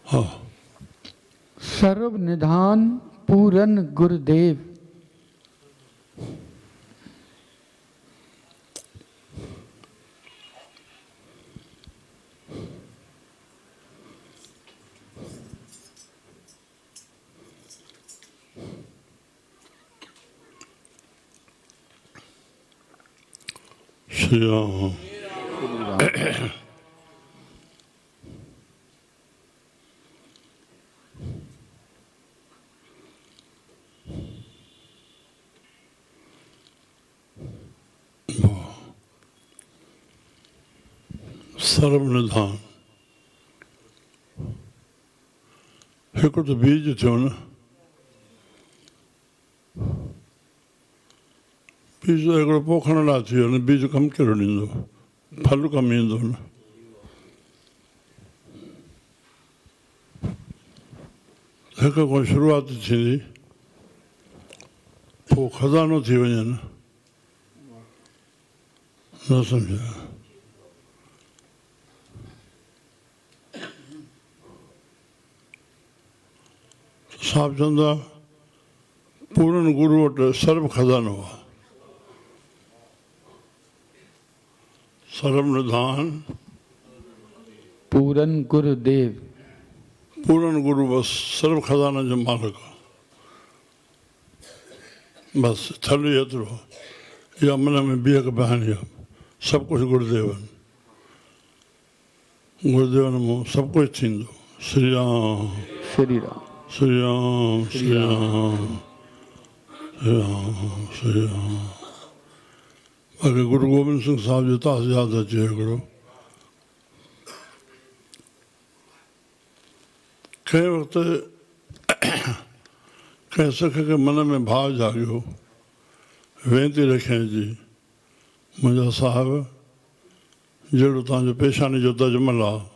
हाँ। सर्व निधान पूरन गुरुदेव। श्री राम। सर्वनिधान हिकु त बीज थियो न, बीज हिकिड़ो पोखण लाइ थी वियो न, बीज कमु कहिड़ो ॾींदो, फल कमु ईंदो न। हिकु को शुरूआत थींदी, पोइ खज़ानो थी वञे न, न सम्झा। साहिब चवंदा पूरन गुरू वटि सर्व खज़ानो आहे। सर्व निधान पूरन गुरुदेव। पूरन गुरु बस सर्व खज़ाना जो मालिक आहे। बसि थल ई एतिरो आहे, इहा मन में ॿीहक बहानी आहे। सभु कुझु गुरुदेवन, गुरुदेवन मां सभु कुझु थींदो। श्री राम श्री राम श्री राम श्री राम श्री राम श्री राम। बाक़ी गुरु गोबिंद सिंह साहिब जो तास यादि अचे हिकिड़ो, कंहिं वक़्तु कंहिं सिख खे मन में भाव जाॻियो, वेनती रखियईं जी मुंहिंजा साहिब जहिड़ो तव्हांजो पेशानी जो तजमल आहे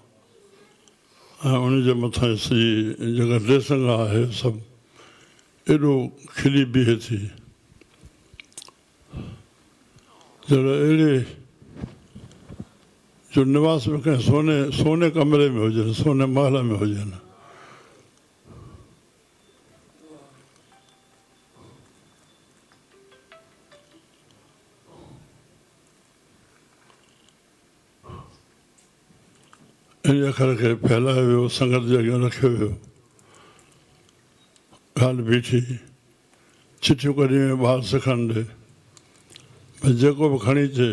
ऐं उनजे मथां सॼी जेका ड्रेसिंग आहे सभु एॾो खिली बीहे थी, जहिड़ो अहिड़े जो निवास में कंहिं सोने कमरे में हुजनि, सोने महल में हुजनि। इन अखर खे फैलायो वियो, संगत जे अॻियां रखियो वियो। ॻाल्हि बीठी, चिठियूं कढी ॿार सिखण ॾे, भई जेको बि खणी अचे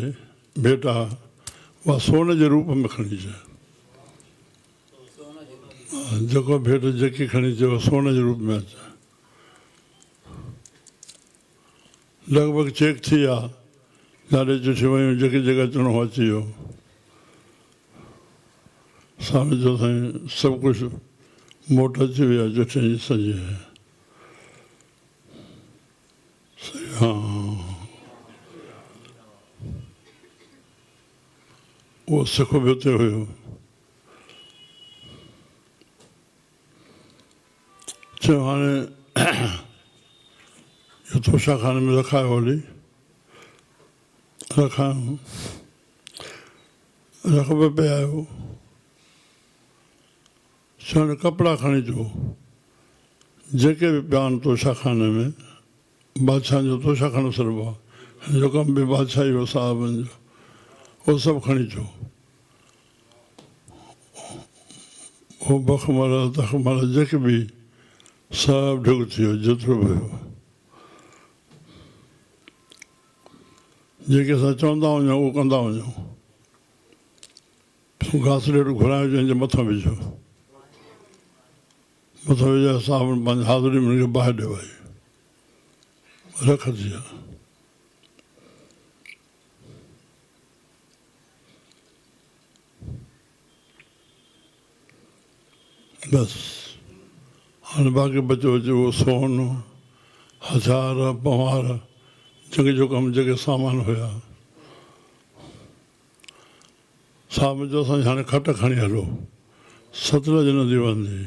बेटा उहा सोन जे रूप में खणी अचे। जेको भेट जेकी खणी अचे उहा सोन जे रूप में अचे। लॻभॻि चेक थी विया, ॾाढी चिठियूं वयूं, जेकी जेका अचिणो हो अची वियो। साईं जो साईं सभु कुझु मोट अची विया चिठियुनि जी सॼी। हा उहो सिख बि हुते हुयो। चयो हाणे इहो तोशाखाने में रखायो हली, रखायो, रख बि पिया आहियो। चवनि कपिड़ा खणी अचो, जेके बि पिया आहिनि तोशाखाने में, बादशाह जो तोशाखानो सिर्फ़ु आहे, हिन जो कमु बि बादशाही हो साहिबनि जो, उहो सभु खणी अचो। उहो बखमल तखमल जेके बि सभु ढिग थी वियो, जेतिरो बि हुयो। जेके असां चवंदा वञूं उहो कंदा वञूं। घासलेट घुराइजो, जंहिंजे मथां विझो, मथां विझाए साहिबु पंहिंजी हाज़िरी में हुनखे बाहि ॾियो, भाई रखजी आहे। बसि हाणे बाक़ी बचो बचे उहो सोन, हज़ार, पवार, जेके जो कमु जेके सामान हुया। साहिब जो असांजी हाणे खट खणी हलो, सतलज नदी वहंदी,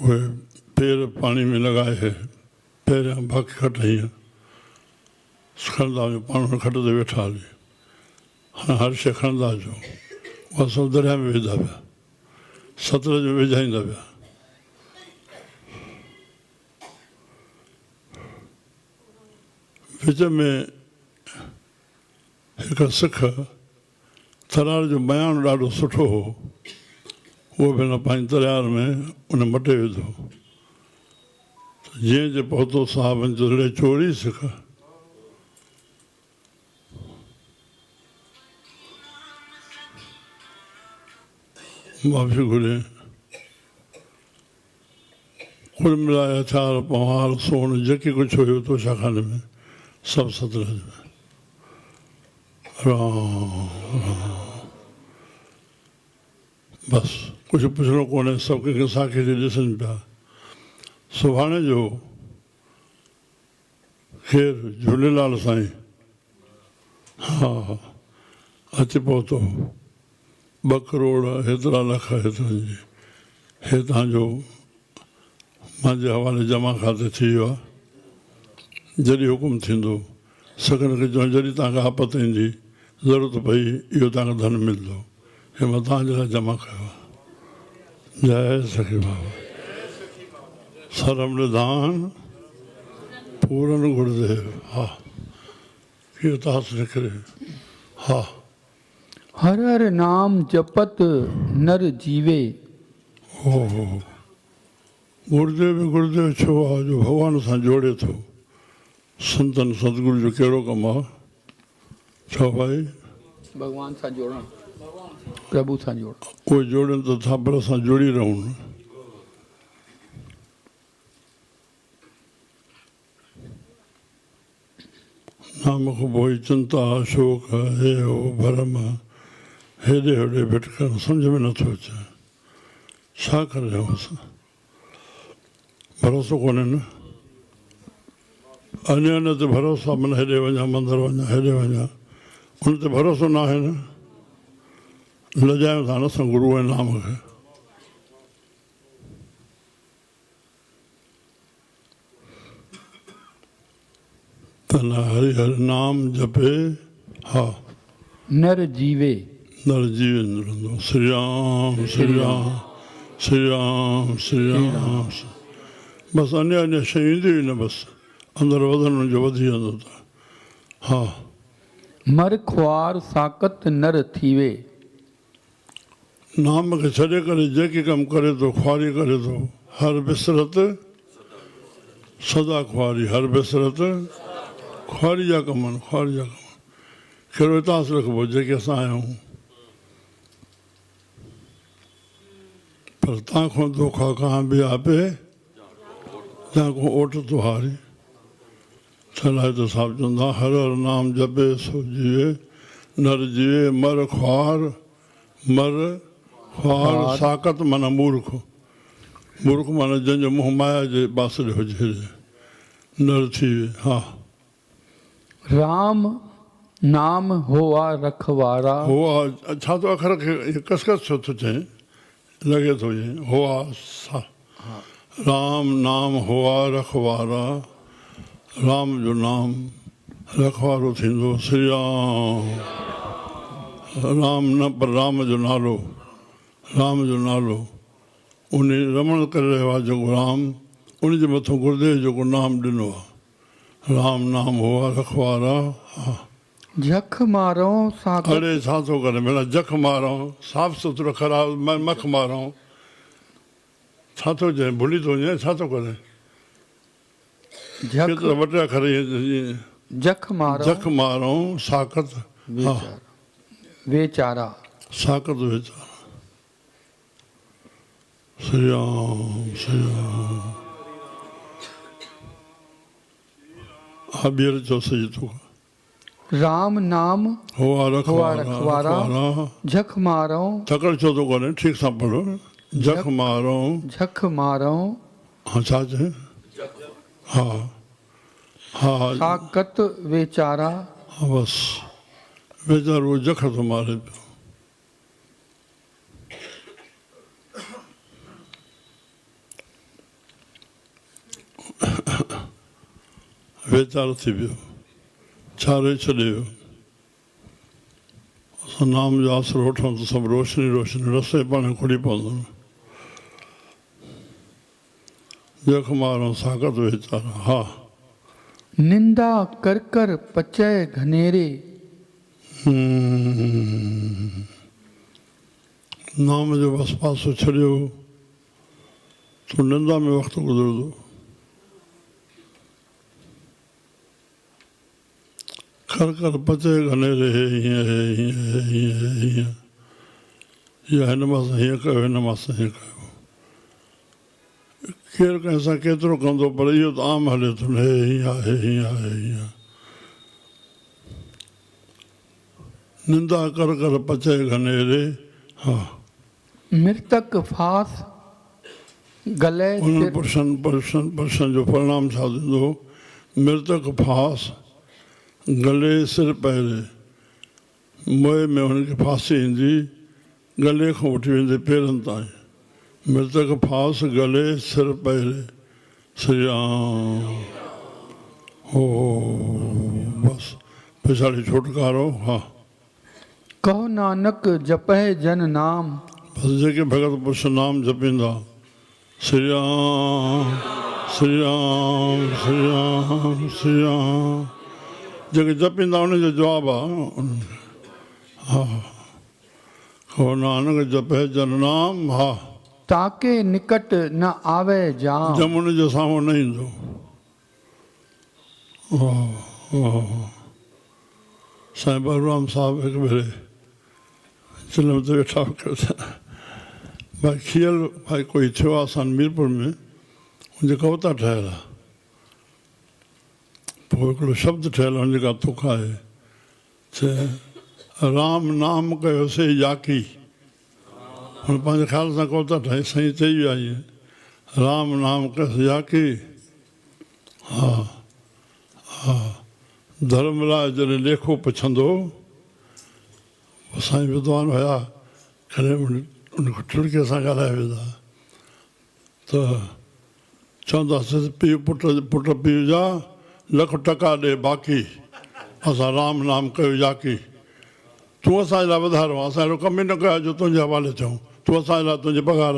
उहे पेर पाणी में लॻाए पहिरियां बाक़ी खट हीअं खणंदा वञो, पाण खट ते वेठा हली, हाणे हर शइ खणंदा अचो, उहा सभु दरिया में विझा पिया, सतलज में विझाईंदा पिया। विच में हिकु सिख थरार जो बयानु ॾाढो सुठो हो, उहो बि हिन पंहिंजे तरियार में उन मटे विधो। जीअं जे पहुतो साहिबनि जो जॾहिं चोरी सिख माफ़ी घुरे, कुल मिलाए हथियार पवार सोन जेके कुझु हुयो तोशाखाने में सभु सतलज में। राम बसि कुझु पुछणो कोन्हे, सभु कंहिंखे साखी ते ॾिसनि पिया। सुभाणे जो केरु झूलेलाल साईं हा अची पहुतो, 2 करोड़ हेतिरा लख हेतिरनि जी हितां जो मुंहिंजे हवाले जमा खाते थी वियो आहे। जॾहिं हुकुम थींदो सखनि खे चवनि जॾहिं तव्हांखे आपत ईंदी ज़रूरत पई इहो तव्हांखे धन मिलंदो, हे मां तव्हांजे लाइ जमा कयो आहे। जय सखी बाबा। सरम निधान पूरन गुरुदेव। हा इहो तास निकिरे। हा हर हर नाम जपत नर जीवे। हो गुरुदेव बि गुरुदेव छो आहे जो भॻवान सां जोड़े थो। संतन सतगुरु जो कहिड़ो कमु आहे? छो भाई भगवान सां जोड़णु, प्रभु सां जोड़णु। उहे जोड़नि त था पर असां जुड़ी रहूं न। नाम खां पोइ चिंता शोक हे हो भरम हेॾे होॾे भिटकण सम्झ में नथो अचे। छा करे रहियूं असां? भरोसो कोन्हे न। अञा अञा ते भरोसो आहे, माना हेॾे वञा मंदरु वञा हेॾे वञा, उन ते भरोसो न आहे न। लॼायूं था न असां गुरू ऐं नाम खे। तन हरि हरि नाम जपे हा नर जीवे। नर जीवन रहंदो। श्री राम श्री राम श्री राम श्री राम। बसि अञा अञा शयूं ईंदियूं ई न, बसि अंदरि वधण जो वधी वेंदो त। हा मर ख्वार साकत नर थीवे। नाम खे छॾे करे जेके कमु करे थो ख्वारी करे थो। हर बिसरत सदा ख्वारी, हर बिसरत ख्वारी जा कम आहिनि, ख्वारी जा कम। कहिड़ो इतिहास लिखबो जेके असां आहियूं, पर तव्हां खां धोखा कहाँ बि आपे तव्हां खां ओट तुहारी। छलाए त साहिबु चवंदा हर हर नाम जपे सो जीवे नर जीवे। मर ख्वार, मर ख्वार साकत माना मूर्ख, मूर्ख माना जंहिंजो मुंहुं माया जे बासड़े हुजे नर थी वे। हा राम नाम होआ रखवारा। हो छा तो अखर खे कसकस छो थो चए, लॻे थो ईअं होआ सा। राम नाम होआ रखवारा, राम जो नाम रखवारो थींदो। श्री राम राम न पर राम जो नालो, राम जो नालो उन रमण करे रहियो आहे जेको राम, उन जे मथां गुरुदेव जेको नाम ॾिनो आहे। राम नाम होआ रखवारा। हा जख मारो साकत। अड़े छा थो करे भेण, जख मारूं साफ़ सुथरो ख़राब मख मारूं, छा थो चए भुली थो वञे छा थो करे? जख वटे अखर जख मारो जख मारूं साकत। हा वेचारा। साकत वेचारा। श्री राम श्री राम। हा ॿीहर चओ सही थो। राम नाम होआ होआ रखवारा, रखवारा। जख मारो तकड़ छो थो कोन्हे, ठीक सां पढ़ो। जख मारूं, जख मारो हा छा चए? हा हा साकत वेचारा। हा बसि वेचारो जख थो मारे पियो। वेचारो थी वियो, छारे छॾे वियो। नाम जो आसरो वठूं त सभु रोशनी रोशनी रस्ते पाण खुली पवंदो जख मारो साकत वीचारा हा निंदा कर कर पचय घनेरे। नाम जो बस पासो छॾियो तो निंदा में वक़्तु गुज़रंदो कर कर पचे घनेरे हीअं हीअं हीअं हीअं या हिन मां हीअं कयो हिन मां हीअं कयो केरु कंहिं सां केतिरो कंदो पर इहो त आम हले थो न हे हीअं आहे हीअं आहे हीअं निंदा कर कर पचे घनेरे हा मृतक फास गले उन्हनि सिर। पुरुषनि जो परिणाम छा थींदो मृतक फास गले सिर पहिरे मोए में हुनखे फांसी ईंदी गले खां वठी वेंदे पेरनि ताईं मृतक फास गले सिर पहिरे श्री राम हो बस पिछाड़ी छुटकारो हा कहो नानक जपहि जन नाम। बस जेके भगत पुरुष नाम जपींदा श्री राम श्री राम श्री राम श्री राम जेके जपींदा उनजो जवाबु आहे हा कहो नानक जपहि जन नाम हा ताके निकट न आवे जाम। जम उनजे साम्हूं न ईंदो साईं बलराम साहिबु हिकु भेरे चिलम ते वेठा भाई खियल भाई कोई थियो आहे असां मीरपुर में हुनजी कविता ठहियल आहे पोइ हिकिड़ो शब्द ठहियल आहे हुन जेका तुक आहे चए राम नाम कयोसीं याकी हुन पंहिंजे ख़्याल सां कविता ठाही साईं चई विया ईअं राम नाम कयोसीं याकी हा हा धर्मराज जॾहिं लेखो पुछंदो साईं विद्वान हुया खणी उनखां ठिड़कीअ सां ॻाल्हाए वेंदा त चवंदासीं पीउ पुट पीउ जा लख टका ॾे बाक़ी असां राम नाम कयो याकी तूं असांजे लाइ वधारो आहे असां अहिड़ो कमु ई न कयो जो तुंहिंजे हवाले थियूं तूं असांजे लाइ तुंहिंजी पघार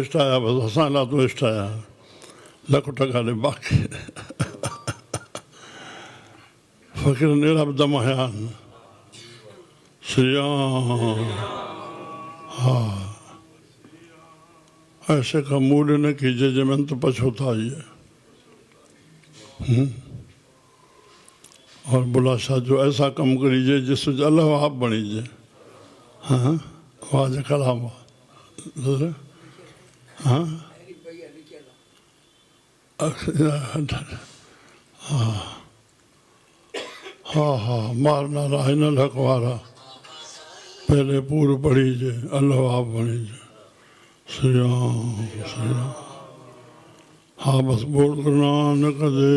इष्ट आया बसि असांजे लाइ तूं इष्ट आया लख टका ॾे बाक़ी फ़क़ीर अहिड़ा बि दम हया आहिनि श्री राम हा ऐसे का मूड न कीजिए जब अंत पछताइए और बुला शाह जो ऐसा कम करीजिए जिससे अल्लाह आप बनीजिए हाँ वाज कलाम हाँ हाँ हाँ हाँ मारना राहिन लखवारा पहले पूर्व पढ़ीजे अल्लाह आप बनीजे श्री राम हाँ बस बोल करना न कदे